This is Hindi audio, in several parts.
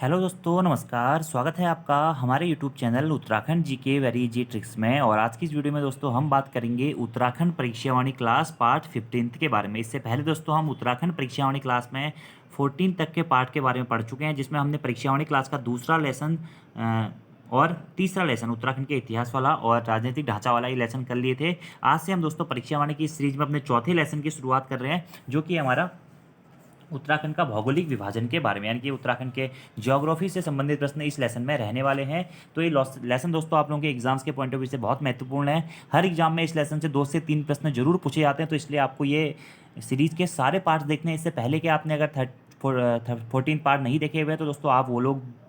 हेलो दोस्तों, नमस्कार। स्वागत है आपका हमारे यूट्यूब चैनल उत्तराखंड जी के वेरी इजी ट्रिक्स में। और आज की इस वीडियो में दोस्तों हम बात करेंगे उत्तराखंड परीक्षावाणी क्लास पार्ट 15 के बारे में। इससे पहले दोस्तों हम उत्तराखंड परीक्षावाणी क्लास में 14 तक के पार्ट के बारे में पढ़ चुके हैं, जिसमें हमने परीक्षावाणी क्लास का दूसरा लेसन और तीसरा लेसन उत्तराखंड के इतिहास वाला और राजनीतिक ढांचा वाला ये लेसन कर लिए थे। आज से हम दोस्तों परीक्षावाणी की इस सीरीज में अपने चौथे लेसन की शुरुआत कर रहे हैं, जो कि हमारा उत्तराखंड का भौगोलिक विभाजन के बारे में, यानी कि उत्तराखंड के ज्योग्राफी से संबंधित प्रश्न इस लेसन में रहने वाले हैं। तो ये लेसन दोस्तों आप लोगों के एग्जाम्स के पॉइंट ऑफ व्यू से बहुत महत्वपूर्ण है। हर एग्जाम में इस लेसन से 2 से 3 प्रश्न जरूर पूछे जाते हैं, तो इसलिए आपको ये सीरीज के सारे पार्ट्स देखने हैं। इससे पहले कि आपने अगर 14 पार्ट नहीं देखे हुए हैं तो दोस्तों आप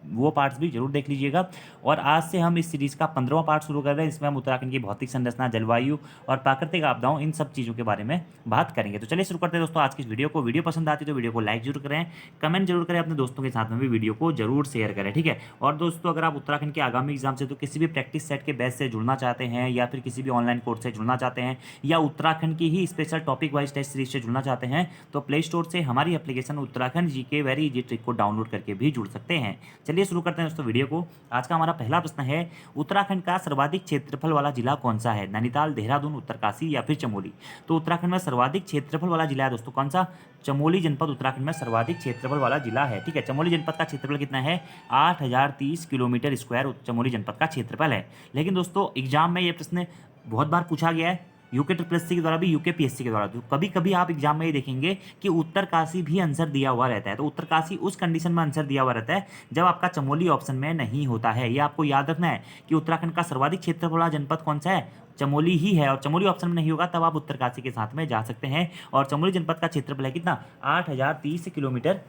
वो पार्ट्स भी जरूर देख लीजिएगा। और आज से हम इस सीरीज़ का 15वां पार्ट शुरू कर रहे हैं, जिसमें हम उत्तराखंड की भौतिक संरचना, जलवायु और प्राकृतिक आपदाओं, इन सब चीज़ों के बारे में बात करेंगे। तो चलिए शुरू करते हैं दोस्तों आज की इस वीडियो को। वीडियो पसंद आती है तो वीडियो को लाइक जरूर करें, कमेंट जरूर करें, अपने दोस्तों के साथ में भी वीडियो को जरूर शेयर करें, ठीक है। और दोस्तों अगर आप उत्तराखंड के आगामी एग्जाम से तो किसी भी प्रैक्टिस सेट के बैच से जुड़ना चाहते हैं, या फिर किसी भी ऑनलाइन कोर्स से जुड़ना चाहते हैं, या उत्तराखंड की ही special topic wise test series से जुड़ना चाहते हैं, तो प्ले स्टोर से हमारी एप्लीकेशन उत्तराखंड जी के वेरी इजी ट्रिक को डाउनलोड करके भी जुड़ सकते हैं। चलिए शुरू करते हैं दोस्तों वीडियो को। आज का हमारा पहला प्रश्न है, उत्तराखंड का सर्वाधिक क्षेत्रफल वाला जिला कौन सा है? नैनीताल, देहरादून, उत्तरकाशी या फिर चमोली? तो उत्तराखंड में सर्वाधिक क्षेत्रफल वाला जिला है दोस्तों कौन सा? चमोली जनपद उत्तराखंड में सर्वाधिक क्षेत्रफल वाला जिला है, ठीक है। चमोली जनपद का क्षेत्रफल कितना है? 8030 किलोमीटर स्क्वायर चमोली जनपद का क्षेत्रफल है। लेकिन दोस्तों एग्जाम में यह प्रश्न बहुत बार पूछा गया है, यूके ट्रिपल के द्वारा भी, यूके पीएससी के द्वारा। तो कभी कभी आप एग्जाम में ये देखेंगे कि उत्तरकाशी भी आंसर दिया हुआ रहता है। तो उत्तरकाशी उस कंडीशन में आंसर दिया हुआ रहता है जब आपका चमोली ऑप्शन में नहीं होता है। ये आपको याद रखना है कि उत्तराखंड का सर्वाधिक क्षेत्रफल वाला जनपद कौन सा है? चमोली ही है। और चमोली ऑप्शन में नहीं होगा तब आप उत्तरकाशी के साथ में जा सकते हैं। और चमोली जनपद का क्षेत्रफल है कितना? 8030 किलोमीटर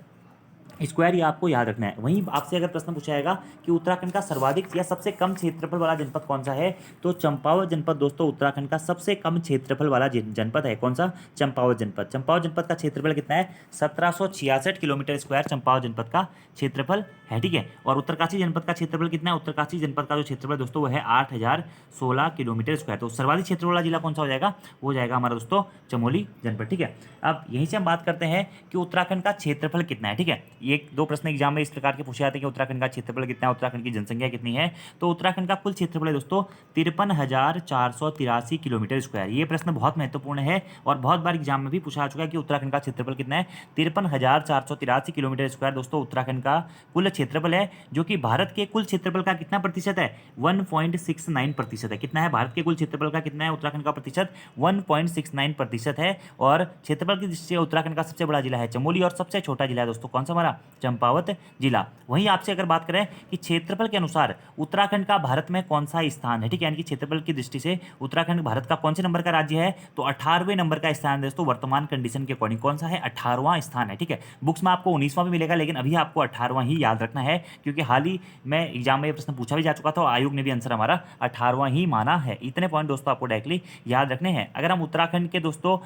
स्क्वायर, ये आपको याद रखना है। वहीं आपसे अगर प्रश्न पूछा जाएगा कि उत्तराखंड का सर्वाधिक या सबसे कम क्षेत्रफल वाला जनपद कौन सा है, तो चंपावत जनपद दोस्तों उत्तराखंड का सबसे कम क्षेत्रफल वाला जनपद है। कौन सा? चंपावत जनपद। चंपावत जनपद का क्षेत्रफल कितना है? 1766 किलोमीटर स्क्वायर चंपावत जनपद का क्षेत्रफल है, ठीक है। और उत्तरकाशी जनपद का क्षेत्रफल कितना है? उत्तरकाशी जनपद का जो क्षेत्रफल दोस्तों वो है 8016 किलोमीटर स्क्वायर। तो सर्वाधिक क्षेत्रफल वाला जिला कौन सा हो जाएगा? वो हो जाएगा हमारा दोस्तों चमोली जनपद, ठीक है। अब यहीं से हम बात करते हैं कि उत्तराखंड का क्षेत्रफल कितना है, ठीक है। ये 2 प्रश्न एग्जाम में इस प्रकार के पूछे जाते हैं कि उत्तराखंड का क्षेत्रफल कितना है, उत्तराखंड की जनसंख्या कितनी है। तो उत्तराखंड का कुल क्षेत्रफल है दोस्तों 53,483 किलोमीटर स्क्वायर। ये प्रश्न बहुत महत्वपूर्ण है और बहुत बार एग्जाम में भी पूछा जा चुका है कि उत्तराखंड का क्षेत्रफल कितना है। 53,483 किलोमीटर स्क्वायर दोस्तों उत्तराखंड का कुल क्षेत्रफल है, जो कि भारत के कुल क्षेत्रफल का कितना प्रतिशत है? 1.69% है। कितना है भारत के कुल क्षेत्रफल का? कितना है उत्तराखंड का प्रतिशत? 1.69% है। और क्षेत्रफल की दृष्टि से उत्तराखंड का सबसे बड़ा जिला है चमोली, और सबसे छोटा जिला है दोस्तों कौन सा? हमारा चंपावत जिला। वहीं आपसे अगर बात करें कि क्षेत्रफल के अनुसार उत्तराखंड का भारत में कौन सा स्थान है, ठीक है, यानी कि क्षेत्रफल की दृष्टि से उत्तराखंड भारत का कौन से नंबर का राज्य है, तो 18वें नंबर का स्थान है दोस्तों वर्तमान कंडीशन के अकॉर्डिंग। कौन सा है? 18वां स्थान है, ठीक है। बुक्स में आपको 19वां भी मिलेगा, लेकिन अभी आपको 18वां ही याद रखना है, क्योंकि हाल ही में एग्जाम में यह प्रश्न पूछा भी जा चुका था और आयोग ने भी आंसर हमारा 18वां ही माना है। इतने पॉइंट दोस्तों आपको डायरेक्टली याद रखने हैं। अगर हम उत्तराखंड के दोस्तों,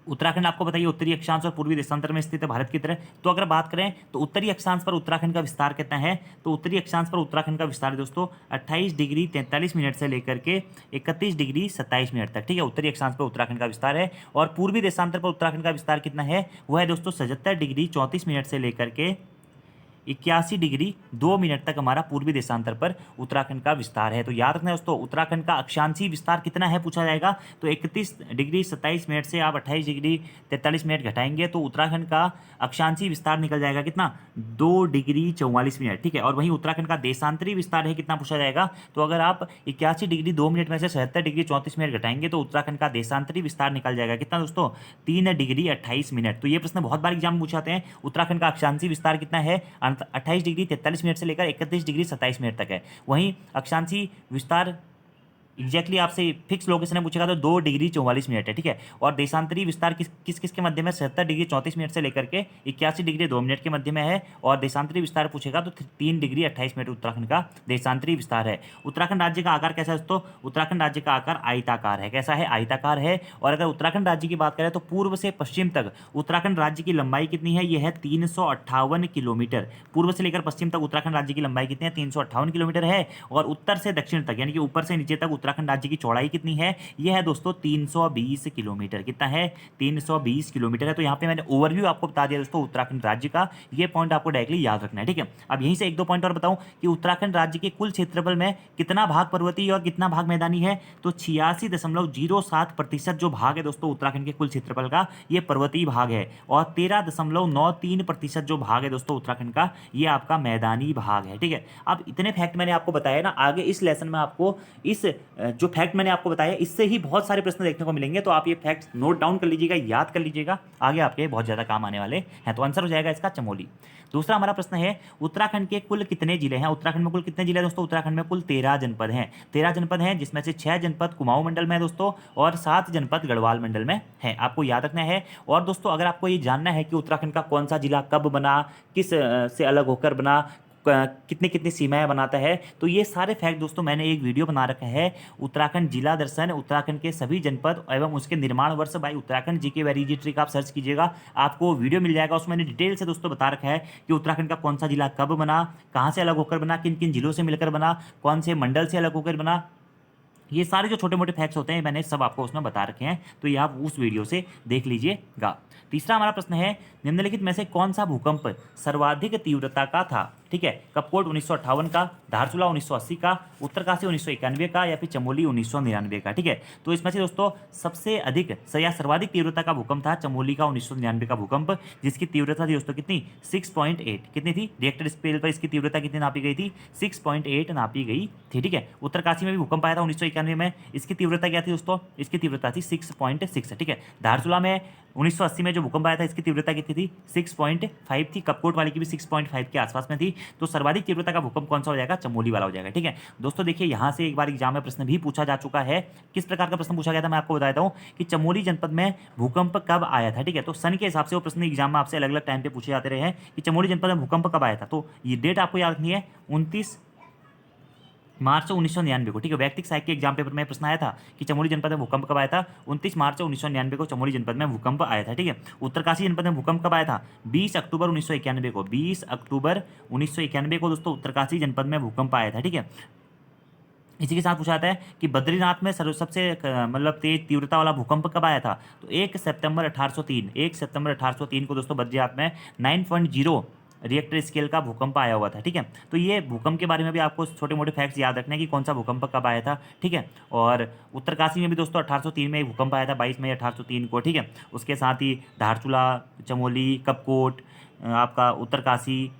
उत्तराखंड आपको बताइए उत्तरी अक्षांश और पूर्वी देशांतर में स्थित है भारत की तरह। तो अगर बात करें तो उत्तरी अक्षांश पर उत्तराखंड का विस्तार कितना है, तो उत्तरी अक्षांश पर उत्तराखंड का विस्तार दोस्तों 28 डिग्री 43 मिनट से लेकर के 31 डिग्री 27 मिनट तक, ठीक है। उत्तरी अक्षांश पर उत्तराखंड का विस्तार है। और पूर्वी देशांतर पर उत्तराखंड का विस्तार कितना है? वह है दोस्तों 77 डिग्री 34 मिनट से लेकर के 81 डिग्री 2 मिनट तक हमारा पूर्वी देशांतर पर उत्तराखंड का विस्तार है। तो याद रखना दोस्तों उत्तराखंड का अक्षांशीय विस्तार कितना है पूछा जाएगा, तो 31 डिग्री 27 मिनट से आप 28 डिग्री 43 मिनट घटाएंगे तो उत्तराखंड का अक्षांशीय विस्तार निकल जाएगा कितना? 2 डिग्री 44 मिनट, ठीक है। और वहीं उत्तराखंड का देशांतरी विस्तार है कितना पूछा जाएगा, तो अगर आप 81 डिग्री 2 मिनट में से 77 डिग्री 34 मिनट घटाएंगे तो उत्तराखंड का देशांतरी विस्तार निकल जाएगा कितना दोस्तों? 3 डिग्री 28 मिनट। तो ये प्रश्न बहुत बार एग्जाम में पूछाते हैं, उत्तराखंड का अक्षांशीय विस्तार कितना है? 28 डिग्री 43 मिनट से लेकर 31 डिग्री 27 मिनट तक है। वहीं अक्षांशीय विस्तार एग्जैक्टली आपसे फिक्स लोकेशन में पूछेगा तो 2 डिग्री 44 मिनट है, ठीक है। और देशांतरी विस्तार किस के मध्य में? 77 डिग्री 34 मिनट से लेकर के 81 डिग्री 2 मिनट के मध्य में है। और देशांतरी विस्तार पूछेगा तो 3 डिग्री 28 मिनट उत्तराखंड का देशांतरी विस्तार है। उत्तराखंड राज्य का आकार कैसा है दोस्तों? उत्तराखंड राज्य का आकार आयताकार है। कैसा है? आयताकार है। और अगर उत्तराखंड राज्य की बात करें तो पूर्व से पश्चिम तक उत्तराखंड राज्य की लंबाई कितनी है? यह है 358 किलोमीटर। पूर्व से लेकर पश्चिम तक उत्तराखंड राज्य की लंबाई कितनी है? 358 किलोमीटर है। और उत्तर से दक्षिण तक, यानी कि ऊपर से नीचे तक उत्तराखंड राज्य की चौड़ाई कितनी है, ये है दोस्तों 320 किलोमीटर। कितना है, 320 किलोमीटर है। तो यहाँ पे मैंने ओवरव्यू आपको बता दिया दोस्तों उत्तराखंड राज्य का, ये पॉइंट आपको डायरेक्टली याद रखना है, ठीक है। अब यहीं से एक दो पॉइंट और बताऊं कि उत्तराखंड राज्य के कुल क्षेत्रफल में कितना भाग पर्वतीय और कितना भाग मैदानी है, तो 86.07% जो भाग है दोस्तों उत्तराखंड के कुल क्षेत्रफल का, ये पर्वतीय भाग है, और 13.93% जो भाग है दोस्तों उत्तराखंड का, ये आपका मैदानी भाग है, ठीक है। अब इतने फैक्ट मैंने आपको बताया ना, आगे इस लेसन में आपको इस जो फैक्ट मैंने आपको बताया इससे ही बहुत सारे प्रश्न देखने को मिलेंगे, तो आप ये फैक्ट नोट डाउन कर लीजिएगा, याद कर लीजिएगा, आगे आपके बहुत ज्यादा काम आने वाले हैं। तो आंसर हो जाएगा इसका चमोली। दूसरा हमारा प्रश्न है, उत्तराखंड के कुल कितने जिले हैं। उत्तराखंड में कुल कितने जिले हैं दोस्तों, उत्तराखंड में कुल 13 जनपद हैं। 13 जनपद हैं, जिसमें से 6 जनपद कुमाऊं मंडल में है दोस्तों, और 7 जनपद गढ़वाल मंडल में है, आपको याद रखना है। और दोस्तों अगर आपको ये जानना है कि उत्तराखंड का कौन सा जिला कब बना, किस से अलग होकर बना, कितनी कितनी सीमाएं बनाता है, तो ये सारे फैक्ट दोस्तों मैंने एक वीडियो बना रखा है, उत्तराखंड जिला दर्शन, उत्तराखंड के सभी जनपद एवं उसके निर्माण वर्ष by Uttarakhand GK very easy trick, आप सर्च कीजिएगा, आपको वीडियो मिल जाएगा। उसमें मैंने डिटेल से दोस्तों बता रखा है कि उत्तराखंड का कौन सा जिला कब बना, कहाँ से अलग होकर बना, किन किन जिलों से मिलकर बना, कौन से मंडल से अलग होकर बना, ये सारे जो छोटे मोटे फैक्ट्स होते हैं मैंने सब आपको उसमें बता रखे हैं, तो ये आप उस वीडियो से देख लीजिएगा। तीसरा हमारा प्रश्न है, निम्नलिखित में से कौन सा भूकंप सर्वाधिक तीव्रता का था, ठीक है। कपकोट 1958 का, धारचूला 1980 का, उत्तरकाशी 1991 का, या फिर चमोली 1999 का, ठीक है। तो इसमें से दोस्तों सबसे अधिक या सर्वाधिक तीव्रता का भूकंप था चमोली का 1999 का भूकंप, जिसकी तीव्रता थी दोस्तों कितनी, 6.8। कितनी थी, रिएक्टर स्केल पर इसकी तीव्रता कितनी नापी गई थी, 6.8 नापी गई थी, ठीक है। उत्तरकाशी में भी भूकंप आया था 1991 में, इसकी तीव्रता क्या थी दोस्तों, इसकी तीव्रता थी 6.6, ठीक है। धारचूला में 1980 में जो भूकंप आया था इसकी तीव्रता कितनी थी, 6.5 थी। कपकोट वाली की भी 6.5 के आसपास में थी। तो सर्वाधिक तीव्रता का भूकंप कौन सा हो जाएगा, चमोली वाला हो जाएगा, ठीक है। दोस्तों देखिए यहाँ से एक बार एग्जाम में प्रश्न भी पूछा जा चुका है। किस प्रकार का प्रश्न पूछा गया था मैं आपको बता देता हूँ कि चमोली जनपद में भूकंप कब आया था, ठीक है। तो सन के हिसाब से वो प्रश्न एग्जाम में आपसे अलग अलग टाइम पे पूछे जाते रहे हैं कि चमोली जनपद में भूकंप कब आया था। तो ये डेट आपको याद रखनी है, 29 मार्च 1999 को, ठीक है। वैयक्तिक साहित्य के एग्जाम पेपर में प्रश्न आया था कि चमोली जनपद में भूकंप कब आया था, 29 मार्च 1999 को चमोली जनपद में भूकंप आया था, ठीक है। उत्तरकाशी जनपद में भूकंप कब आया था, 20 अक्टूबर 1991 को, 20 अक्टूबर 1991 को दोस्तों उत्तरकाशी जनपद में भूकंप आया था, ठीक है। इसी के साथ पूछा जाता है कि बद्रीनाथ में सबसे मतलब तेज तीव्रता वाला भूकंप कब आया था, तो 1 सितंबर 1803, 1 सितंबर 1803 को दोस्तों बद्रीनाथ में 9.0 रिएक्टर स्केल का भूकंप आया हुआ था, ठीक है। तो ये भूकंप के बारे में भी आपको छोटे मोटे फैक्ट्स याद रखना है कि कौन सा भूकंप कब आया था, ठीक है। और उत्तरकाशी में भी दोस्तों 1803 में एक भूकंप आया था, 22 मई 1803 को, ठीक है। उसके साथ ही धारचूला, चमोली, कपकोट, आपका उत्तरकाशी,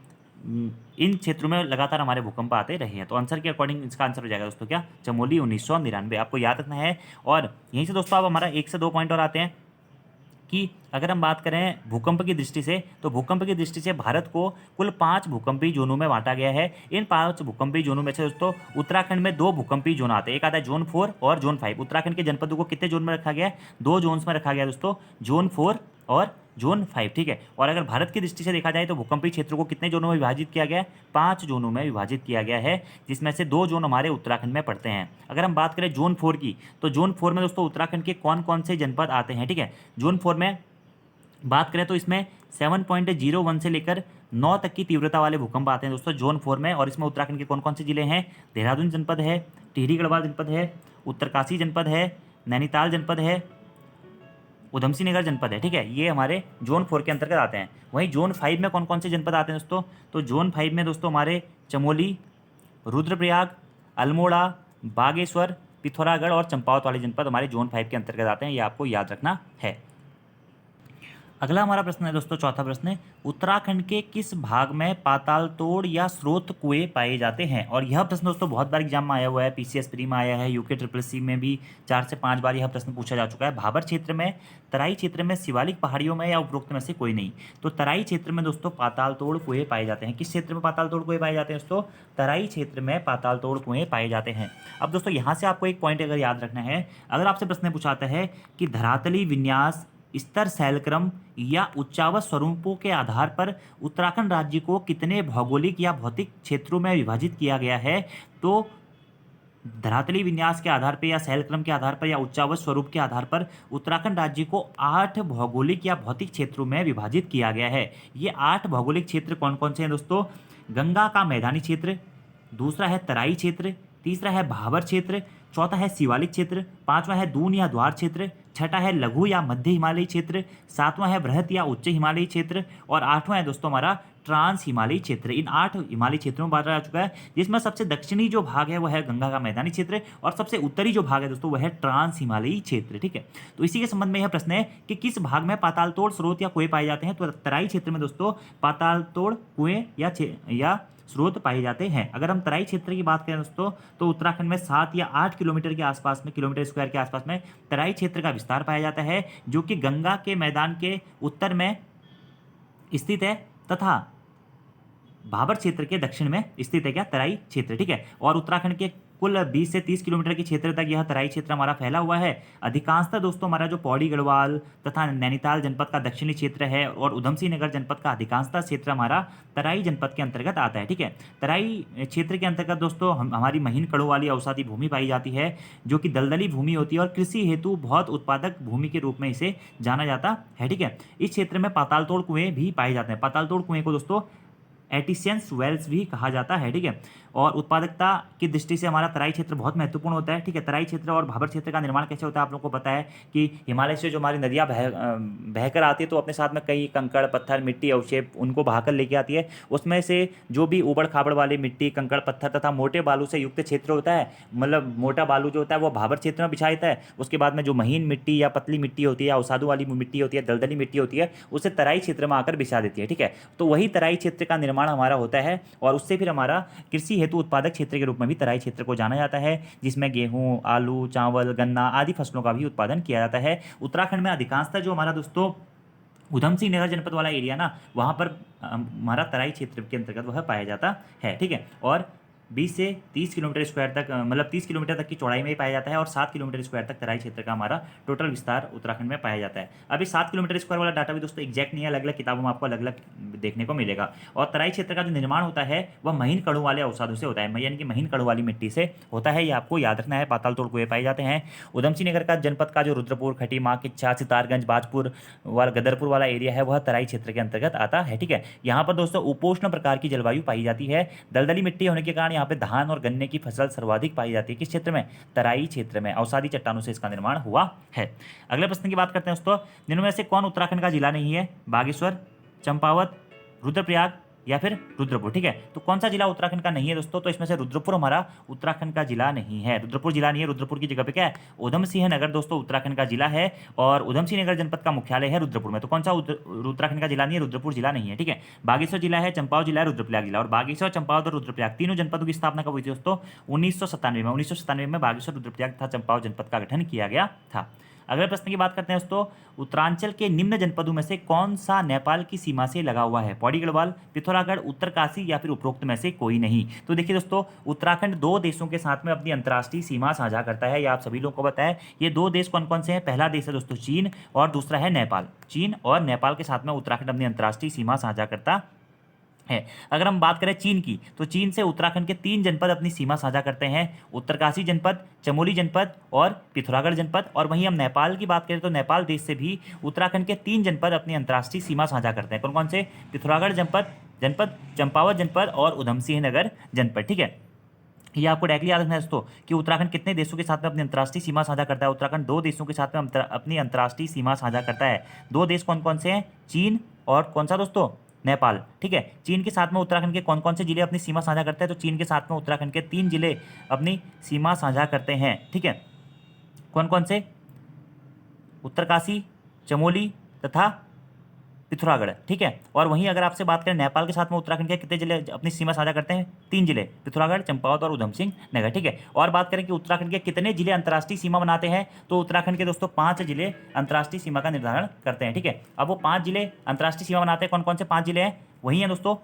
इन क्षेत्रों में लगातार हमारे भूकंप आते रहे हैं। तो आंसर के अकॉर्डिंग इसका आंसर हो जाएगा दोस्तों क्या, चमोली 1999, आपको याद रखना है। और यहीं से दोस्तों अब हमारा 1 से 2 पॉइंट और आते हैं कि अगर हम बात करें भूकंप की दृष्टि से, तो भूकंप की दृष्टि से भारत को कुल 5 भूकंपीय जोनों में बांटा गया है। इन 5 भूकंपीय जोनों में से दोस्तों उत्तराखंड में 2 भूकंपीय जोन आते हैं, एक आता है जोन 4 और जोन 5। उत्तराखंड के जनपदों को कितने जोन में रखा गया है, 2 जोन्स में रखा गया दोस्तों, जोन 4 और जोन 5, ठीक है। और अगर भारत की दृष्टि से देखा जाए तो भूकंपीय क्षेत्रों को कितने जोनों में विभाजित किया गया है, 5 जोनों में विभाजित किया गया है, जिसमें से 2 जोन हमारे उत्तराखंड में पड़ते हैं। अगर हम बात करें जोन 4 की, तो जोन 4 में दोस्तों उत्तराखंड के कौन कौन से जनपद आते हैं, ठीक है। जोन 4 में बात करें तो इसमें 7.01 से लेकर 9 तक की तीव्रता वाले भूकंप आते हैं दोस्तों जोन 4 में। और इसमें उत्तराखंड के कौन कौन से जिले हैं, देहरादून जनपद है, टिहरी गढ़वाल जनपद है, उत्तरकाशी जनपद है, नैनीताल जनपद है, उधम सिंह नगर जनपद है, ठीक है। ये हमारे जोन 4 के अंतर्गत आते हैं। वहीं जोन 5 में कौन कौन से जनपद आते हैं दोस्तों, तो जोन 5 में दोस्तों हमारे चमोली, रुद्रप्रयाग, अल्मोड़ा, बागेश्वर, पिथौरागढ़ और चंपावत वाले जनपद हमारे जोन 5 के अंतर्गत आते हैं, ये आपको याद रखना है। अगला हमारा प्रश्न है दोस्तों, चौथा प्रश्न है, उत्तराखंड के किस भाग में पाताल तोड़ या स्रोत कुएं पाए जाते हैं। और यह प्रश्न दोस्तों बहुत बार एग्जाम में आया हुआ है, पीसीएस प्री में आया है, यूके ट्रिपल में भी 4 से 5 बार यह प्रश्न पूछा जा चुका है। भाबर क्षेत्र में, तराई क्षेत्र में, शिवालिक पहाड़ियों में, या उपरोक्त में से कोई नहीं। तो तराई क्षेत्र में दोस्तों पाताल तोड़ कुएं पाए जाते हैं। किस क्षेत्र में पाताल तोड़ कुएं पाए जाते हैं दोस्तों, तराई क्षेत्र में पाताल तोड़ कुएं पाए जाते हैं। अब दोस्तों यहाँ से आपको एक पॉइंट अगर याद रखना है, अगर आपसे प्रश्न पूछाता है कि धरातली विन्यास, स्तर, शैलक्रम या उच्चावच स्वरूपों के आधार पर उत्तराखंड राज्य को कितने भौगोलिक या भौतिक क्षेत्रों में विभाजित किया गया है, तो धरातली विन्यास के आधार पर या शैलक्रम के आधार पर या उच्चावच स्वरूप के आधार पर उत्तराखंड राज्य को 8 भौगोलिक या भौतिक क्षेत्रों में विभाजित किया गया है। ये 8 भौगोलिक क्षेत्र कौन कौन से हैं दोस्तों, गंगा का मैदानी क्षेत्र, दूसरा है तराई क्षेत्र, तीसरा है भाबर क्षेत्र, चौथा है शिवालिक क्षेत्र, पांचवा है दून या द्वार क्षेत्र, छठा है लघु या मध्य हिमालयी क्षेत्र, सातवां है बृहत या उच्च हिमालयी क्षेत्र और आठवां है दोस्तों हमारा ट्रांस हिमालयी क्षेत्र। इन 8 हिमालयी क्षेत्रों में बांटा जा चुका है, जिसमें सबसे दक्षिणी जो भाग है वह है गंगा का मैदानी क्षेत्र और सबसे उत्तरी जो भाग है दोस्तों वह है ट्रांस हिमालयी क्षेत्र। ठीक है, तो इसी के संबंध में यह प्रश्न है कि किस भाग में पाताल तोड़ स्रोत या कुएं पाए जाते हैं। तो तराई क्षेत्र में दोस्तों पाताल तोड़ कुएं या स्रोत पाए जाते हैं। अगर हम तराई क्षेत्र की बात करें दोस्तों तो उत्तराखंड में 7 या 8 किलोमीटर के आसपास में, किलोमीटर स्क्वायर के आसपास में तराई क्षेत्र का विस्तार पाया जाता है, जो कि गंगा के मैदान के उत्तर में स्थित है तथा भाबर क्षेत्र के दक्षिण में स्थित है क्या तराई क्षेत्र। ठीक है, और उत्तराखंड के कुल 20 से 30 किलोमीटर के क्षेत्र तक यह तराई क्षेत्र हमारा फैला हुआ है। अधिकांशतः दोस्तों हमारा जो पौड़ी गढ़वाल तथा नैनीताल जनपद का दक्षिणी क्षेत्र है और उधमसिंह नगर जनपद का अधिकांशतः क्षेत्र हमारा तराई जनपद के अंतर्गत आता है। ठीक है, तराई क्षेत्र के अंतर्गत दोस्तों हमारी महीन कड़ों वाली अवसादी भूमि पाई जाती है, जो कि दलदली भूमि होती है और कृषि हेतु बहुत उत्पादक भूमि के रूप में इसे जाना जाता है। ठीक है, इस क्षेत्र में पाताल तोड़ कुएं भी पाए जाते हैं। पाताल तोड़ कुएं को दोस्तों एटिशियंस वेल्स भी कहा जाता है। ठीक है, और उत्पादकता की दृष्टि से हमारा तराई क्षेत्र बहुत महत्वपूर्ण होता है। ठीक है, तराई क्षेत्र और भाबर क्षेत्र का निर्माण कैसे होता है आप लोगों को पता है कि हिमालय से जो हमारी नदियाँ बहकर आती है तो अपने साथ में कई कंकड़ पत्थर मिट्टी अवशेप उनको बहाकर लेके आती है। उसमें से जो भी ऊबड़ खाबड़ वाली मिट्टी कंकड़ पत्थर तथा मोटे बालू से युक्त क्षेत्र होता है, मतलब मोटा बालू जो होता है वो भाबर क्षेत्र में बिछा देता है। उसके बाद में जो महीन मिट्टी या पतली मिट्टी होती है या अवसादु वाली मिट्टी होती है, दलदली मिट्टी होती है, उसे तराई क्षेत्र में आकर बिछा देती है। ठीक है, तो वही तराई क्षेत्र का निर्माण हमारा होता है और उससे फिर हमारा कृषि हेतु उत्पादक क्षेत्र के रूप में भी तराई क्षेत्र को जाना जाता है, जिसमें गेहूं, आलू, चावल, गन्ना आदि फसलों का भी उत्पादन किया जाता है। उत्तराखंड में अधिकांशतः जो हमारा दोस्तों उधमसिंह नगर जनपद वाला एरिया ना, वहाँ पर हमारा तराई क्षेत्र के अंतर्गत वह पाया जाता है। ठीक है, और 20 से 30 किलोमीटर स्क्वायर तक, मतलब 30 किलोमीटर तक की चौड़ाई में ही पाया जाता है और 7 किलोमीटर स्क्वायर तक तराई क्षेत्र का हमारा टोटल विस्तार उत्तराखंड में पाया जाता है। अभी 7 किलोमीटर स्क्वायर वाला डाटा भी दोस्तों एग्जैक्ट नहीं है, अलग अलग किताबों में आपको अलग अलग देखने को मिलेगा। और तराई क्षेत्र का जो निर्माण होता है वह महीन कड़ों वाले अवसादों से होता है, यानी कि महीन कड़ों वाली मिट्टी से होता है। ये आपको याद रखना है। पाताल तोड़ कुएं पाए जाते हैं। उधमसिंह नगर का जनपद का जो रुद्रपुर, खटीमा, किच्छा, सितारगंज, बाजपुर वाला गदरपुर वाला एरिया है वह तराई क्षेत्र के अंतर्गत आता है। ठीक है, यहाँ पर दोस्तों उपोष्ण प्रकार की जलवायु पाई जाती है। दलदली मिट्टी होने के कारण यहाँ पे धान और गन्ने की फसल सर्वाधिक पाई जाती है। किस क्षेत्र में? तराई क्षेत्र में। अवसादी चट्टानों से इसका निर्माण हुआ है। अगले प्रश्न की बात करते हैं दोस्तों, निम्न में से कौन उत्तराखंड का जिला नहीं है? बागेश्वर, चंपावत, रुद्रप्रयाग या फिर रुद्रपुर। ठीक है, तो कौन सा जिला उत्तराखंड का नहीं है दोस्तों? तो इसमें से रुद्रपुर हमारा उत्तराखंड का जिला नहीं है। रुद्रपुर जिला नहीं है। रुद्रपुर की जगह पे क्या है? उधमसिंह नगर दोस्तों उत्तराखंड का जिला है और उधमसिंह नगर जनपद का मुख्यालय है रुद्रपुर में। तो कौन सा उत्तराखंड का जिला नहीं है? रुद्रपुर जिला नहीं है। ठीक है, बागेश्वर जिला है, चंपावत जिला है, रुद्रप्रयाग जिला। और बागेश्वर, चंपावत और रुद्रप्रयाग तीनों जनपदों की स्थापना कब हुई थी दोस्तों? 1997 में। 1997 में बागेश्वर, रुद्रप्रयाग तथा चंपावत जनपद का गठन किया गया था। अगले प्रश्न की बात करते हैं दोस्तों, उत्तरांचल के निम्न जनपदों में से कौन सा नेपाल की सीमा से लगा हुआ है? पौड़ी गढ़वाल, पिथौरागढ़, उत्तरकाशी या फिर उपरोक्त में से कोई नहीं। तो देखिए दोस्तों, उत्तराखंड दो देशों के साथ में अपनी अंतर्राष्ट्रीय सीमा साझा करता है। ये आप सभी लोगों को पता है। ये दो देश कौन कौन से हैं? पहला देश है दोस्तों चीन और दूसरा है नेपाल। चीन और नेपाल के साथ में उत्तराखंड अपनी अंतर्राष्ट्रीय सीमा साझा करता है। अगर हम बात करें चीन की, तो चीन से उत्तराखंड के 3 जनपद अपनी सीमा साझा करते हैं, उत्तरकाशी जनपद, चमोली जनपद और पिथौरागढ़ जनपद। और वहीं हम नेपाल की बात करें तो नेपाल देश से भी उत्तराखंड के 3 जनपद अपनी अंतर्राष्ट्रीय सीमा साझा करते हैं। कौन कौन से? पिथौरागढ़ जनपद, चंपावत जनपद और उधमसिंह नगर जनपद। ठीक है, ये आपको डायरेक्टली याद रखना है दोस्तों कि उत्तराखंड कितने देशों के साथ में अपनी अंतर्राष्ट्रीय सीमा साझा करता है? उत्तराखंड 2 देशों के साथ में अपनी अंतर्राष्ट्रीय सीमा साझा करता है। 2 देश कौन कौन से हैं? चीन और कौन सा दोस्तों? नेपाल। ठीक है, चीन के साथ में उत्तराखंड के कौन कौन से जिले अपनी सीमा साझा करते हैं? तो चीन के साथ में उत्तराखंड के 3 जिले अपनी सीमा साझा करते हैं। ठीक है, कौन कौन से? उत्तरकाशी, चमोली तथा पिथौरागढ़। ठीक है, और वहीं अगर आपसे बात करें नेपाल के साथ में उत्तराखंड के कितने जिले अपनी सीमा साझा करते हैं? 3 जिले, पिथौरागढ़, चंपावत और उधमसिंह नगर। ठीक है, और बात करें कि उत्तराखंड के कितने जिले अंतर्राष्ट्रीय सीमा बनाते हैं, तो उत्तराखंड के दोस्तों 5 जिले अंतर्राष्ट्रीय सीमा का निर्धारण करते हैं। ठीक है, अब वो 5 जिले अंतर्राष्ट्रीय सीमा बनाते हैं। कौन कौन से 5 जिले हैं? वही हैं दोस्तों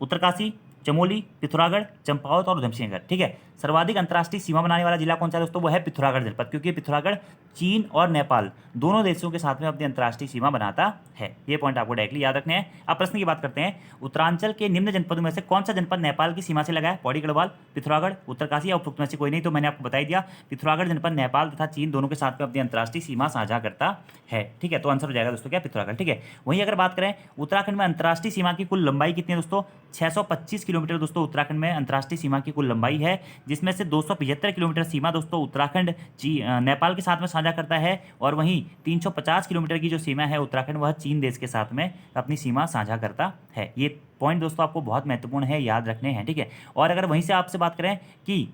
उत्तरकाशी, चमोली, पिथौरागढ़, चंपावत और उधमसिंह नगर। ठीक है, सर्वाधिक अंतर्राष्ट्रीय सीमा बनाने वाला जिला कौन सा है दोस्तों? वो है पिथौरागढ़ जनपद, क्योंकि पिथौरागढ़ चीन और नेपाल दोनों देशों के साथ में अपनी अंतर्राष्ट्रीय सीमा बनाता है। ये पॉइंट आपको डायरेक्टली याद रखने हैं। अब प्रश्न की बात करते हैं, उत्तरांचल के निम्न जनपदों में से कौन सा जनपद नेपाल की सीमा से लगा है? पौड़ी गढ़वाल, पिथौरागढ़, उत्तरकाशी या उपरोक्त में से कोई नहीं। तो मैंने आपको बता ही दिया, पिथौरागढ़ जनपद नेपाल तथा चीन दोनों के साथ में अपनी अंतर्राष्ट्रीय सीमा साझा करता है। ठीक है, तो आंसर हो जाएगा दोस्तों क्या? पिथौरागढ़। ठीक है, वहीं अगर बात करें उत्तराखंड में अंतर्राष्ट्रीय सीमा की कुल लंबाई कितनी है दोस्तों? 625 किलोमीटर दोस्तों उत्तराखंड में अंतर्राष्ट्रीय सीमा की कुल लंबाई है, जिसमें से 275 किलोमीटर सीमा दोस्तों उत्तराखंड नेपाल के साथ में साझा करता है, और वहीं 350 किलोमीटर की जो सीमा है उत्तराखंड वह चीन देश के साथ में अपनी सीमा साझा करता है। ये पॉइंट दोस्तों आपको बहुत महत्वपूर्ण है, याद रखने हैं, ठीक है। और अगर वहीं से आपसे बात करें कि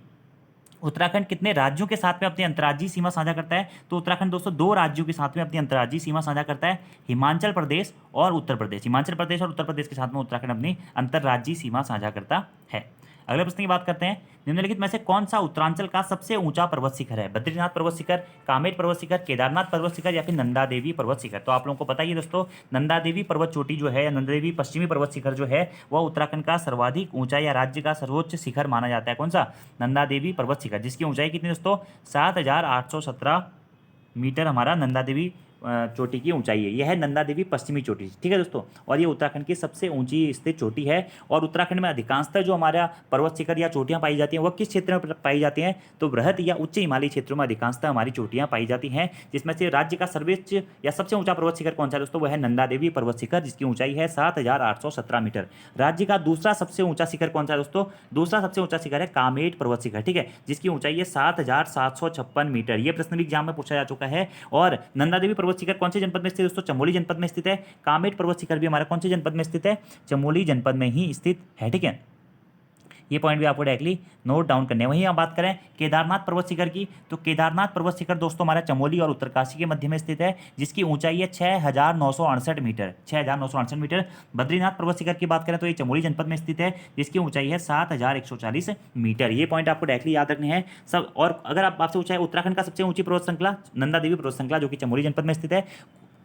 उत्तराखंड कितने राज्यों के साथ में अपनी अंतर्राज्यीय सीमा साझा करता है, तो उत्तराखंड दोस्तों 2 राज्यों के साथ में अपनी अंतर्राज्यीय सीमा साझा करता है, हिमाचल प्रदेश और उत्तर प्रदेश। हिमाचल प्रदेश और उत्तर प्रदेश के साथ में उत्तराखंड अपनी अंतर्राज्यीय सीमा साझा करता है। अगले प्रश्न की बात करते हैं, निम्नलिखित में से कौन सा उत्तरांचल का सबसे ऊंचा पर्वत शिखर है? बद्रीनाथ पर्वत शिखर, कामेट पर्वत शिखर, केदारनाथ पर्वत शिखर या फिर नंदा देवी पर्वत शिखर? तो आप लोगों को पता ही है दोस्तों, नंदा देवी पर्वत चोटी जो है या नंदा देवी पश्चिमी पर्वत शिखर जो है वह उत्तराखंड का सर्वाधिक ऊंचा या राज्य का सर्वोच्च शिखर माना जाता है। कौन सा? नंदा देवी पर्वत शिखर, जिसकी ऊंचाई कितनी दोस्तों? 7,817 मीटर हमारा नंदा देवी चोटी की ऊंचाई है। यह है नंदा देवी पश्चिमी चोटी, ठीक है दोस्तों, और ये उत्तराखंड की सबसे ऊंची स्थित चोटी है। और उत्तराखंड में अधिकांशतः जो हमारा पर्वत शिखर या चोटियां पाई जाती हैं वह किस क्षेत्र में पाई जाती हैं? तो बृहद या उच्च हिमालयी क्षेत्रों में अधिकांशतः हमारी चोटियां पाई जाती हैं, जिसमें से राज्य का सर्वोच्च या सबसे ऊंचा पर्वत शिखर कौन सा है दोस्तों? वह है नंदा देवी पर्वत शिखर, जिसकी ऊंचाई है 7,817 मीटर। राज्य का दूसरा सबसे ऊंचा शिखर कौन सा है दोस्तों? दूसरा सबसे ऊंचा शिखर है कामेट पर्वत शिखर, ठीक है, जिसकी ऊंचाई है 7,756 मीटर। यह प्रश्न भी एग्जाम में पूछा जा चुका है। और नंदा देवी पर्वत शिखर कौन से जनपद में स्थित दोस्तों? चमोली जनपद में स्थित है। कामेट पर्वत शिखर भी हमारा कौन से जनपद में स्थित है? चमोली जनपद में ही स्थित है, ठीक है। ये पॉइंट भी आपको डायरेक्टली नोट डाउन करने हैं। वहीं हम बात करें केदारनाथ पर्वत शिखर की, तो केदारनाथ पर्वत शिखर दोस्तों हमारा चमोली और उत्तरकाशी के मध्य में स्थित है, जिसकी ऊंचाई है 6,968 मीटर, 6,968 मीटर। बद्रीनाथ पर्वत शिखर की बात करें तो ये चमोली जनपद में स्थित है, जिसकी ऊंचाई है 7,140 मीटर। ये पॉइंट आपको डायरेक्टली याद रखने हैं सब। और अगर आप आपसे पूछा है उत्तराखंड का सबसे ऊंची पर्वत श्रृंखला, नंदा देवी पर्वत श्रृंखला, जो कि चमोली जनपद में स्थित है।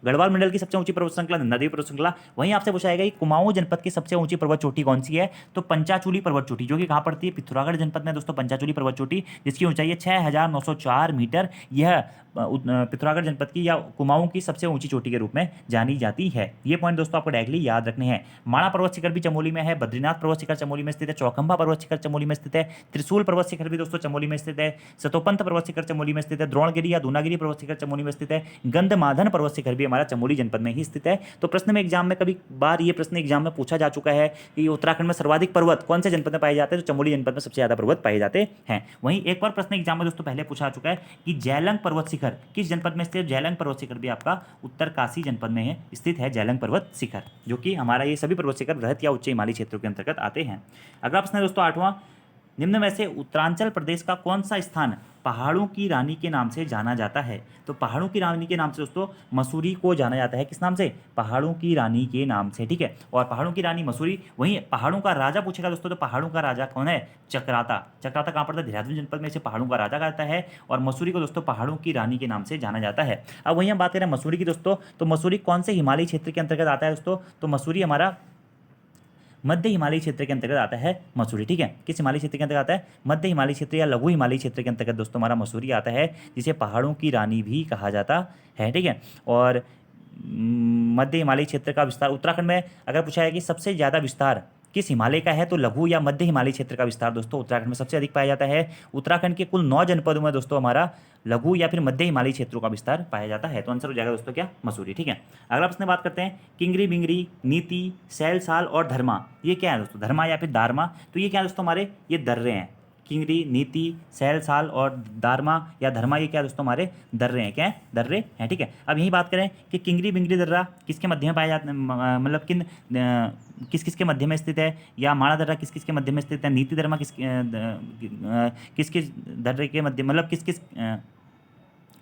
गढ़वाल मंडल की सबसे ऊंची पर्वत श्रृंखला नंदा देवी पर्वत श्रृंखला। वहीं आपसे पूछा जाएगा कि कुमाऊं जनपद की सबसे ऊंची पर्वत चोटी कौन सी है? तो पंचाचूली पर्वत चोटी, जो कि कहां पड़ती है? पिथौरागढ़ जनपद में दोस्तों पंचाचूली पर्वत चोटी, जिसकी ऊंचाई है 6,904 मीटर। यह पिथौरागढ़ जनपद की या कुमाऊं की सबसे ऊंची चोटी के रूप में जानी जाती है। ये पॉइंट दोस्तों आपको डायरेक्टली याद रखने हैं। माणा पर्वत शिखर भी चमोली में है, बद्रीनाथ पर्वत शिखर चमोली में स्थित है, चौखंबा पर्वत शिखर चमोली में स्थित है, त्रिशूल पर्वत शिखर भी दोस्तों चमोली में स्थित है, सतोपंथ पर्वत शिखर चमोली में स्थित है, द्रोणगिरी या दूनागिरी पर्वत शिखर चमोली में स्थित है, गंधमादन पर्वत शिखर भी हमारा चमोली जनपद में ही स्थित है। तो प्रश्न में एग्जाम में कभी बार ये प्रश्न एग्जाम में पूछा जा चुका है कि उत्तराखंड में सर्वाधिक पर्वत कौन से जनपद में पाए जाते हैं? तो चमोली जनपद में सबसे ज्यादा पर्वत पाए जाते हैं। वहीं एक बार प्रश्न एग्जाम में दोस्तों पहले पूछा जा चुका है कि जैलंग पर्वत शिखर किस जनपद में स्थित? जैलंग पर्वत शिखर भी आपका उत्तरकाशी जनपद में है स्थित है, जैलंग पर्वत शिखर, जो कि हमारा ये सभी पर्वत शिखर बृहद या उच्च हिमालयी क्षेत्रों के अंतर्गत आते हैं। अगला प्रश्न है दोस्तों 8वां, निम्न में से उत्तरांचल प्रदेश का कौन सा स्थान पहाड़ों की रानी के नाम से जाना जाता है? तो पहाड़ों की रानी के नाम से दोस्तों मसूरी को जाना जाता है। किस नाम से? पहाड़ों की रानी के नाम से, ठीक है। और पहाड़ों की रानी मसूरी। वहीं पहाड़ों का राजा पूछेगा दोस्तों, तो पहाड़ों का राजा कौन है? चक्राता। चक्राता कहाँ पड़ता है? देहरादून जनपद में से पहाड़ों का राजा कहता है, और मसूरी को दोस्तों पहाड़ों की रानी के नाम से जाना जाता है। अब वहीं हम बात करें मसूरी की दोस्तों, तो मसूरी कौन से हिमालयी क्षेत्र के अंतर्गत आता है दोस्तों? तो मसूरी हमारा मध्य हिमालयी क्षेत्र के अंतर्गत आता है मसूरी, ठीक है। किस हिमालयी क्षेत्र के अंतर्गत आता है? मध्य हिमालयी क्षेत्र या लघु हिमालयी क्षेत्र के अंतर्गत दोस्तों हमारा मसूरी आता है, जिसे पहाड़ों की रानी भी कहा जाता है, ठीक है। और मध्य हिमालयी क्षेत्र का विस्तार उत्तराखंड में अगर पूछा है कि सबसे ज़्यादा विस्तार किस हिमालय का है, तो लघु या मध्य हिमालयी क्षेत्र का विस्तार दोस्तों उत्तराखंड में सबसे अधिक पाया जाता है। उत्तराखंड के कुल 9 जनपदों में दोस्तों हमारा लघु या फिर मध्य हिमालयी क्षेत्रों का विस्तार पाया जाता है। तो आंसर हो जाएगा दोस्तों क्या? मसूरी, ठीक है। अगला प्रश्न बात करते हैं किंगरी बिंगरी, नीति, सैलसाल और धर्मा। ये क्या है दोस्तों? धर्मा या फिर दारमा। तो ये क्या है दोस्तों? हमारे ये दर्रे हैं। किंगरी, नीति, सैलसाल और दारमा या धर्मा, ये क्या दोस्तों? हमारे दर्रे हैं। क्या है? दर्रे हैं, ठीक है। अब यही बात करें कि किंगरी बिंगरी दर्रा किसके मध्य में पाया जाता है, मतलब किस किस के मध्य में स्थित है, या माणा दर्रा किस किस के मध्य में स्थित है, नीति दर्रा किस किस दर्रे के मध्य, मतलब किस किस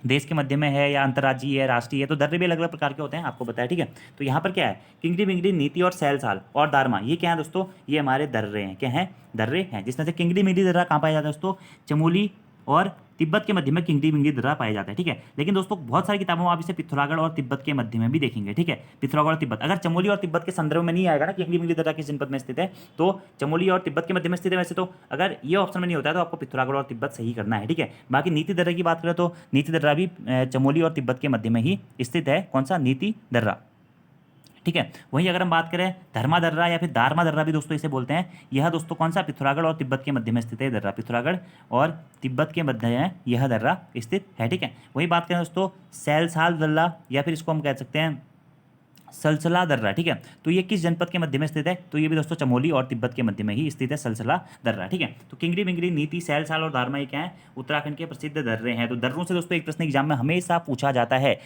देश के मध्य में है, या अंतर्राज्यीय है, राष्ट्रीय है। तो दर्रे भी अलग अलग प्रकार के होते हैं, आपको बताया, ठीक है। तो यहाँ पर क्या है? किंगरी बिंगरी, नीति और सैलसाल और दारमा, ये क्या है दोस्तों? ये हमारे दर्रे हैं। क्या हैं? दर्रे हैं, जिसमें से किंगरी बिंगरी दर्रा कहाँ पाया जाता है दोस्तों? चमोली और तिब्बत के मध्य में किंगरी बिंगरी दर्रा पाया जाता है, ठीक है। लेकिन दोस्तों बहुत सारी किताबों में आप इसे पिथौरागढ़ और तिब्बत के मध्य में भी देखेंगे, ठीक है। पिथौरागढ़ और तिब्बत, अगर चमोली और तिब्बत के संदर्भ में नहीं आएगा ना किंगरी बिंगरी दर्रा किस जनपद में स्थित है, तो चमोली और तिब्बत के मध्य में स्थित है। वैसे तो अगर ये ऑप्शन में नहीं होता है तो आपको पिथौरागढ़ और तिब्बत सही करना है, ठीक है। बाकी नीति दर्रा की बात करें तो नीति दर्रा भी चमोली और तिब्बत के मध्य में ही स्थित है। कौन सा? नीति दर्रा, ठीक है। वहीं अगर हम बात करें धर्मा दर्रा या फिर दारमा दर्रा भी दोस्तों इसे बोलते हैं, यह दोस्तों कौन सा? पिथौरागढ़ और तिब्बत के मध्य में स्थित है दर्रा। पिथौरागढ़ और तिब्बत के मध्य में यह दर्रा स्थित है, ठीक है। वही बात करें दोस्तों सैलसाल दर्रा, या फिर इसको हम कह सकते हैं सलसला दर्रा, ठीक है। तो ये किस जनपद के मध्य में स्थित है? तो ये भी दोस्तों चमोली और तिब्बत के मध्य में ही स्थित है सलसला दर्रा, ठीक है। तो किंगरी बिंगरी, नीति, सैलसाल और दारमा ये क्या है? उत्तराखंड के प्रसिद्ध दर्रे हैं। तो दर्रों से दोस्तों एक प्रश्न एग्जाम में हमेशा पूछा जाता है।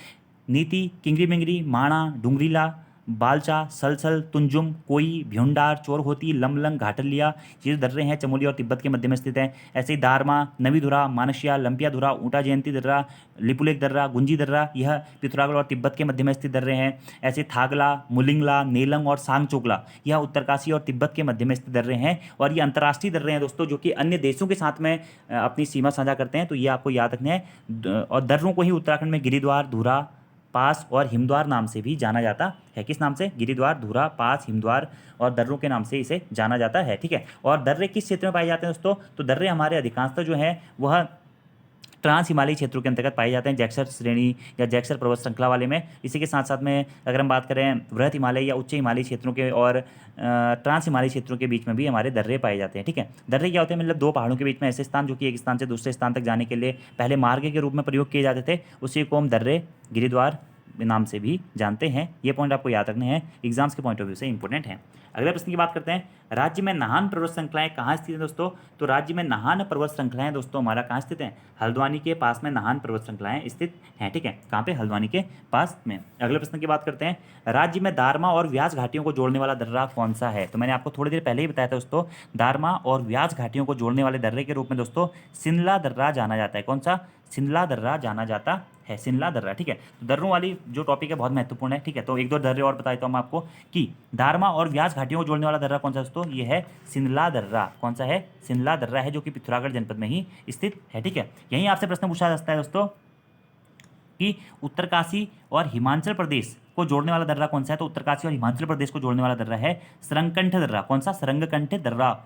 नीति, किंगरी बिंगरी, माणा, डुंगरीला, बालचा, सलसल, तुंजुम, कोई, भ्यूंडार, चोरहोती, लमलंग, घाटलिया, ये जो दर्रे हैं चमोली और तिब्बत के मध्य में स्थित हैं। ऐसे ही दारमा, नवीधुरा, मानसिया, लंपियाधुरा, ऊंटा जयंती दर्रा, लिपुलेख दर्रा, गुंजी दर्रा, यह पिथौरागढ़ और तिब्बत के मध्य में स्थित दर्रे हैं। ऐसे थागला, मुलिंगला, नेलंग और सांगचोकला, यह उत्तरकाशी और तिब्बत के मध्य में स्थित दर्रे हैं। और ये अंतर्राष्ट्रीय दर्रे हैं दोस्तों, जो कि अन्य देशों के साथ में अपनी सीमा साझा करते हैं। तो ये आपको याद रखना है। और दर्रों को ही उत्तराखंड में गिरिद्वार, धुरा पास और हिमद्वार नाम से भी जाना जाता है। किस नाम से? गिरिद्वार, धुरा पास, हिमद्वार और दर्रों के नाम से इसे जाना जाता है, ठीक है। और दर्रे किस क्षेत्र में पाए जाते हैं दोस्तों? तो दर्रे हमारे अधिकांशतः जो है वह ट्रांस हिमालयी क्षेत्रों के अंतर्गत पाए जाते हैं, जैक्सर श्रेणी या जैक्सर पर्वत श्रृंखला वाले में। इसी के साथ साथ में अगर हम बात करें वृहत हिमालय या उच्च हिमालयी क्षेत्रों के और ट्रांस हिमालयी क्षेत्रों के बीच में भी हमारे दर्रे पाए जाते हैं, ठीक है। दर्रे क्या होते हैं? मतलब दो पहाड़ों के बीच में ऐसे स्थान जो कि एक स्थान से दूसरे स्थान तक जाने के लिए पहले मार्ग के रूप में प्रयोग किए जाते थे, उसी को हम दर्रे, गिरिद्वार नाम से भी जानते हैं। ये पॉइंट आपको याद रखने हैं, एग्जाम्स के पॉइंट ऑफ व्यू से इंपॉर्टेंट है। अगले प्रश्न की बात करते हैं। राज्य में नाहन पर्वत श्रृंखलाएं कहाँ स्थित हैं दोस्तों? तो राज्य में नाहन पर्वत श्रृंखलाएं दोस्तों हमारा कहाँ स्थित है? हल्द्वानी के पास में नाहन पर्वत श्रृंखलाएं स्थित हैं, ठीक है। कहाँ पे? हल्द्वानी के पास में। अगले प्रश्न की बात करते हैं। राज्य में दारमा और व्यास घाटियों को जोड़ने वाला दर्रा कौन सा है? तो मैंने आपको थोड़ी देर पहले ही बताया था दोस्तों, दारमा और व्यास घाटियों को जोड़ने वाले दर्रे के रूप में दोस्तों सिनला दर्रा जाना जाता है। कौन सा? सिनला दर्रा जाना जाता है, सिनला दर्रा, ठीक है। तो दर्रों वाली जो टॉपिक है बहुत महत्वपूर्ण है, ठीक है। तो एक दो दर्रे और बता देता हूँ मैं आपको कि दारमा और व्यास घाटियों को जोड़ने वाला दर्रा कौन सा दोस्तों? ये है सिनला दर्रा। कौन सा है? सिनला दर्रा है, जो कि पिथौरागढ़ जनपद में ही स्थित है, ठीक है। यहीं आपसे प्रश्न पूछा जा सकता है दोस्तों कि उत्तरकाशी और हिमाचल प्रदेश को जोड़ने वाला दर्रा कौन सा है? तो उत्तरकाशी और हिमाचल प्रदेश को जोड़ने वाला दर्रा है सरंगकंठ दर्रा। कौन सा? सरंगकंठ दर्रा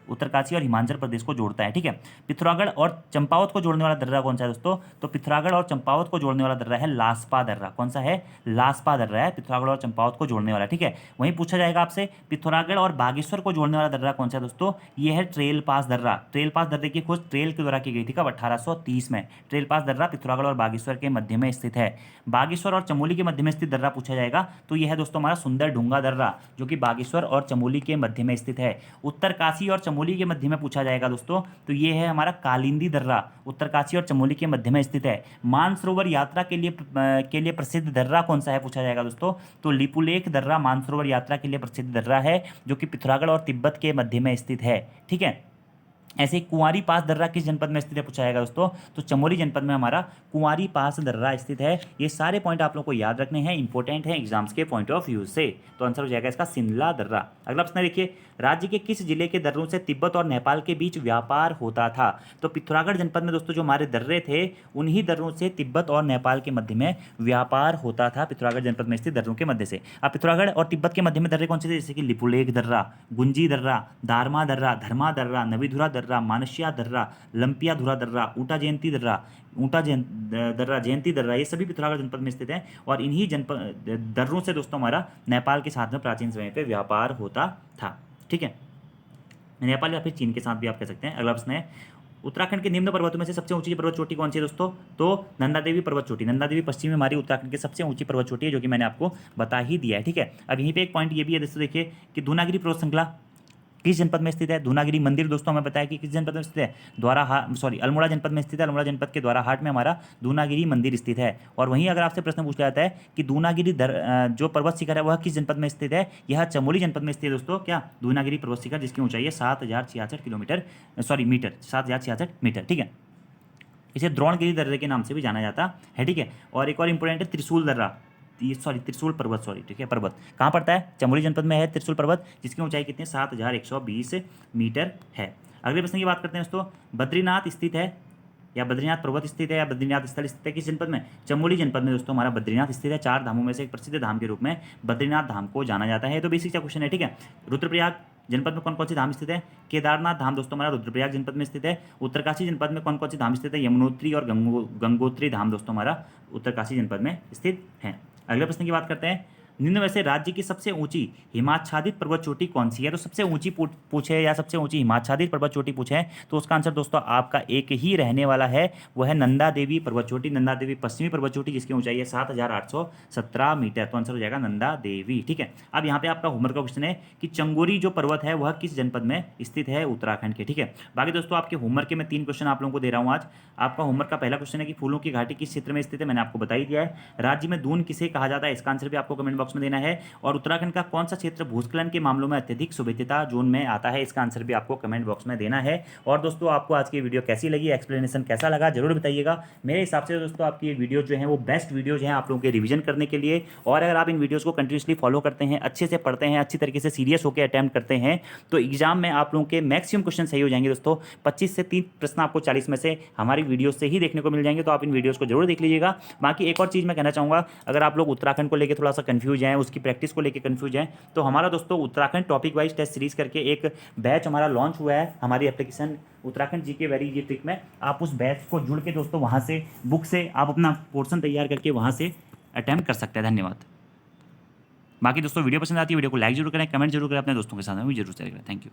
उत्तरकाशी और हिमाचल प्रदेश को जोड़ता है, ठीक है। पिथौरागढ़ और चंपावत को जोड़ने वाला दर्रा कौन सा है दोस्तों? तो पिथौरागढ़ और चंपावत को जोड़ने वाला दर्रा है लासपा दर्रा। कौन सा है? लासपा दर्रा है पिथौरागढ़ और चंपावत को जोड़ने वाला, ठीक है। वहीं पूछा जाएगा आपसे पिथौरागढ़ और बागेश्वर को जोड़ने वाला दर्रा कौन सा है दोस्तों? ये है ट्रेल पास दर्रा। ट्रेल पास दर्रे की खोज ट्रेल के द्वारा की गई थी कब? 1830 में। ट्रेल पास दर्रा पिथौरागढ़ और बागेश्वर के मध्य में स्थित है। बागेश्वर और चमोली के मध्य में स्थित दर्रा पूछा जाएगा तो यह है दोस्तों हमारा सुंदर ढूंगा दर्रा, जो कि बागेश्वर और चमोली के मध्य में स्थित है। उत्तरकाशी और चमोली के मध्य में पूछा जाएगा दोस्तों तो ये है हमारा कालिंदी दर्रा, उत्तरकाशी और चमोली के मध्य में स्थित है। मानसरोवर यात्रा के लिए प्रसिद्ध दर्रा कौन सा है पूछा जाएगा दोस्तों? तो लिपुलेख दर्रा मानसरोवर यात्रा के लिए प्रसिद्ध दर्रा है, जो कि पिथौरागढ़ और तिब्बत के मध्य में स्थित है, ठीक है। ऐसे ही कुंवारी पास दर्रा किस जनपद में स्थित है पूछा जाएगा दोस्तों? तो चमोली जनपद में हमारा कुंवारी पास दर्रा स्थित है। ये सारे पॉइंट आप लोग को याद रखने हैं, इंपॉर्टेंट है एग्जाम्स के पॉइंट ऑफ व्यू से। तो आंसर हो जाएगा इसका सिनला दर्रा। अगला प्रश्न देखिए, राज्य के किस जिले के दर्रों से तिब्बत और नेपाल के बीच व्यापार होता था? तो पिथौरागढ़ जनपद में दोस्तों जो हमारे दर्रे थे उन्हीं दर्रों से तिब्बत और नेपाल के मध्य में व्यापार होता था, पिथौरागढ़ जनपद में स्थित दर्रों के मध्य से। अब पिथौरागढ़ और तिब्बत के मध्य में दर्रे कौन से थे? जैसे कि लिपुलेख दर्रा, गुंजी दर्रा, दारमा दर्रा, धर्मा दर्रा, नवीधुरा दर्रा, मानसिया दर्रा, लंपियाधुरा दर्रा, ऊंटा जयंती दर्रा, दर्रा, जयंती दर्रा, ये सभी पिथौरागढ़ जनपद में स्थित हैं। और इन्हीं जनपद दर्रों से दोस्तों हमारा नेपाल के साथ में प्राचीन समय पे व्यापार होता था, ठीक है। नेपाल या फिर चीन के साथ भी आप कह सकते हैं। अगला प्रश्न है, उत्तराखंड के निम्न पर्वतों में से सबसे ऊंची पर्वत चोटी कौन सी है दोस्तों? तो नंदा देवी पर्वत चोटी। नंदा देवी पश्चिम में हमारी उत्तराखंड की सबसे ऊंची पर्वत चोटी है, जो कि मैंने आपको बता ही दिया है, ठीक है। अब यहीं पे एक पॉइंट ये भी है दोस्तों, देखिए कि दूनागिरी पर्वत श्रृंखला किस जनपद में स्थित है? दूनागिरी मंदिर दोस्तों हमें बताया कि किस जनपद में स्थित है? अल्मोड़ा जनपद में स्थित है। अल्मोड़ा जनपद के द्वाराहाट में हमारा दूनागिरी मंदिर स्थित है। और वहीं अगर आपसे प्रश्न पूछा जाता है कि दूनागिरी जो पर्वत शिखर है वह किस जनपद में स्थित है? यह चमोली जनपद में स्थित है दोस्तों। क्या? दूनागिरी पर्वत शिखर, जिसकी ऊंचाई है 7066 मीटर, 7066 मीटर, ठीक है। इसे द्रोणगिरी दर्रे के नाम से भी जाना जाता है, ठीक है। और एक और इंपॉर्टेंट है त्रिशूल दर्रा, त्रिशूल पर्वत, ठीक है, पर्वत कहाँ पड़ता है? चमोली जनपद में है त्रिशूल पर्वत, जिसकी ऊंचाई कितनी है? 7120 मीटर है। अगले प्रश्न की बात करते हैं दोस्तों, बद्रीनाथ स्थित है या बद्रीनाथ पर्वत स्थित है या बद्रीनाथ स्थल स्थित है किस जनपद में? चमोली जनपद में दोस्तों हमारा बद्रीनाथ स्थित है। 4 धामों में से एक प्रसिद्ध धाम के रूप में बद्रीनाथ धाम को जाना जाता है। तो बेसिक सा क्वेश्चन है, ठीक है। रुद्रप्रयाग जनपद में कौन कौन सी धाम स्थित है? केदारनाथ धाम दोस्तों हमारा रुद्रप्रयाग जनपद में स्थित है। उत्तरकाशी जनपद में कौन कौन सी धाम स्थित है? यमुनोत्री और गंगोत्री धाम दोस्तों हमारा उत्तरकाशी जनपद में स्थित है। अगले प्रश्न की बात करते हैं, निम्न में से राज्य की सबसे ऊंची हिमाच्छादित पर्वत चोटी कौन सी है? तो सबसे ऊंची पूछे या सबसे ऊंची हिमाच्छादित पर्वत चोटी पूछे है तो उसका आंसर दोस्तों आपका एक ही रहने वाला है, वो है नंदा देवी पर्वत चोटी। नंदा देवी पश्चिमी पर्वत चोटी जिसकी ऊंचाई है 7,817 मीटर। तो आंसर हो जाएगा नंदा देवी। ठीक है, अब यहाँ पे आपका होमवर्क का क्वेश्चन है कि चंगोरी जो पर्वत है वह किस जनपद में स्थित है? उत्तराखंड के। ठीक है, बाकी दोस्तों आपके होमवर्क के मैं 3 क्वेश्चन आप लोगों को दे रहा हूँ आज। आपका होमवर्क का पहला क्वेश्चन है कि फूलों की घाटी किस क्षेत्र में स्थित है? मैंने आपको बता ही दिया है। राज्य में दून किसे कहा जाता है? इसका आंसर भी आपको कमेंट बॉक्स में देना है। और उत्तराखंड का कौन सा क्षेत्र भूस्खलन के मामलों में अत्यधिक सुविधा जोन में आता है? इसका आंसर भी आपको कमेंट बॉक्स में देना है। और दोस्तों आपको आज की वीडियो कैसी लगी, एक्सप्लेनेशन कैसा लगा, जरूर बताइएगा। मेरे हिसाब से दोस्तों आपकी ये वीडियो जो है वो बेस्ट वीडियोज हैं आप लोगों के रिवीजन करने के लिए। और अगर आप इन वीडियोज़ को कंटिन्यूसली फॉलो करते हैं, अच्छे से पढ़ते हैं, अच्छी तरीके से सीरियस होकर अटैम्प्ट करते हैं, तो एग्जाम में आप लोगों के मैक्सिमम क्वेश्चन सही हो जाएंगे दोस्तों। 25 से 30 प्रश्न आपको 40 में से हमारी वीडियो से ही देखने को मिल जाएंगे। तो आप इन वीडियोज़ को जरूर देख लीजिएगा। बाकी एक और चीज़ मैं कहना चाहूँगा, अगर आप लोग उत्तराखंड को लेकर थोड़ा सा कन्फ्यूज हैं, उसकी प्रैक्टिस को लेकर कन्फ्यूज हैं, तो हमारा दोस्तों Uttarakhand topic wise test series करके एक बैच हमारा लॉन्च हुआ है हमारी application Uttarakhand GK very easy trick में। आप उस बैच को जुड़ के दोस्तों वहाँ से बुक से आप अपना पोर्शन तैयार करके वहाँ से अटैम्प्ट कर सकते हैं। धन्यवाद। बाकी दोस्तों वीडियो पसंद आती है वीडियो को लाइक जरूर करें, कमेंट जरूर करें, अपने दोस्तों के साथ में भी जरूर शेयर करें। Thank you.